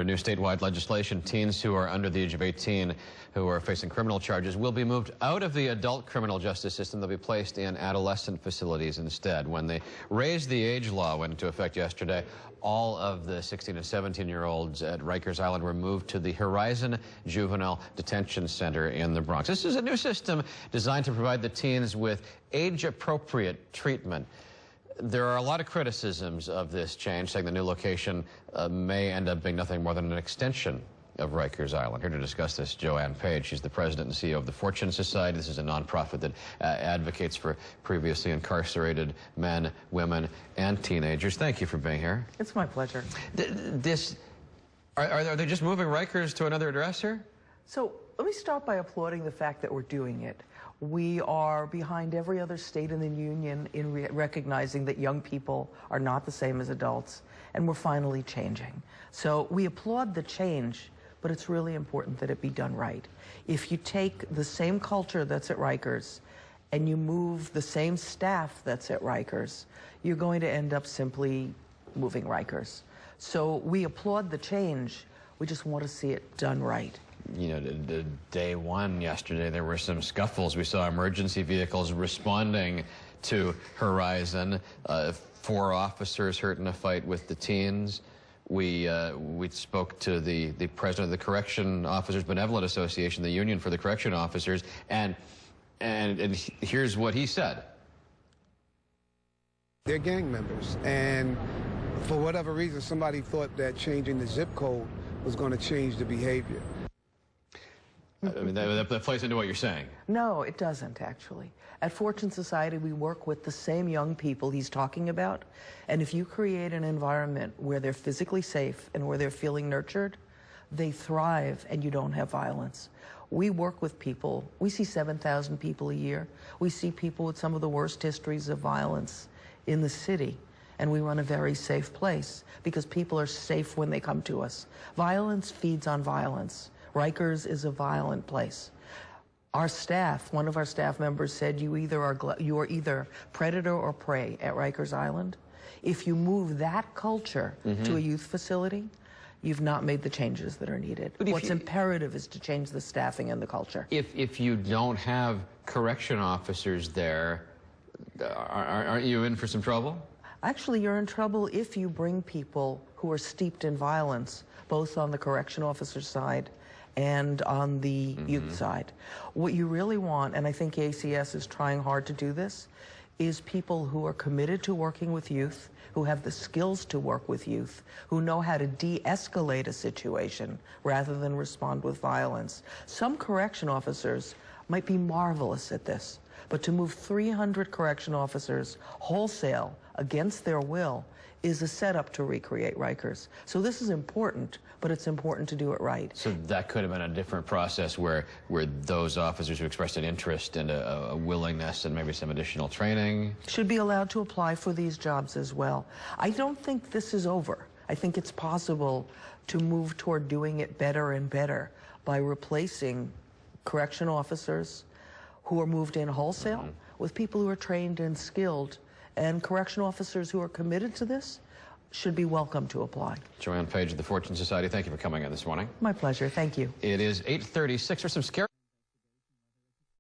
Under new statewide legislation, teens who are under the age of 18 who are facing criminal charges will be moved out of the adult criminal justice system. They'll be placed in adolescent facilities instead. When the raise the age law went into effect yesterday, all of the 16 and 17-year-olds at Rikers Island were moved to the Horizon Juvenile Detention Center in the Bronx. This is a new system designed to provide the teens with age-appropriate treatment. There are a lot of criticisms of this change, saying the new location may end up being nothing more than an extension of Rikers Island. Here to discuss this, JoAnne Page. She's the president and CEO of the Fortune Society. This is a nonprofit that advocates for previously incarcerated men, women, and teenagers. Thank you for being here. It's my pleasure. Are they just moving Rikers to another address here? So let me start by applauding the fact that we're doing it. We are behind every other state in the union in recognizing that young people are not the same as adults, and we're finally changing. So we applaud the change, but it's really important that it be done right. If you take the same culture that's at Rikers and you move the same staff that's at Rikers, you're going to end up simply moving Rikers. So we applaud the change. We just want to see it done right. You know, day one yesterday, there were some scuffles. We saw emergency vehicles responding to Horizon. 4 officers hurt in a fight with the teens. We spoke to the president of the Correction Officers Benevolent Association, the union for the correction officers, and here's what he said. They're gang members, and for whatever reason, somebody thought that changing the zip code was going to change the behavior. I mean, that plays into what you're saying. No, it doesn't, actually. At Fortune Society, we work with the same young people he's talking about, and if you create an environment where they're physically safe and where they're feeling nurtured, they thrive and you don't have violence. We work with people. We see 7,000 people a year. We see people with some of the worst histories of violence in the city, and we run a very safe place because people are safe when they come to us. Violence feeds on violence. Rikers is a violent place. Our staff, one of our staff members said, you are either predator or prey at Rikers Island. If you move that culture to a youth facility, you've not made the changes that are needed. What's imperative is to change the staffing and the culture. If you don't have correction officers there, aren't you in for some trouble? Actually, you're in trouble if you bring people who are steeped in violence, both on the correction officer side and on the youth side. What you really want, and I think ACS is trying hard to do this, is people who are committed to working with youth, who have the skills to work with youth, who know how to de-escalate a situation rather than respond with violence. Some correction officers might be marvelous at this, but to move 300 correction officers wholesale against their will is a setup to recreate Rikers. So this is important, but it's important to do it right. So that could have been a different process where those officers who expressed an interest and a willingness and maybe some additional training should be allowed to apply for these jobs as well. I don't think this is over. I think it's possible to move toward doing it better and better by replacing correction officers who are moved in wholesale with people who are trained and skilled, and correction officers who are committed to this should be welcome to apply. JoAnne Page of the Fortune Society, thank you for coming in this morning. My pleasure. Thank you. It is 8:36. There's some scary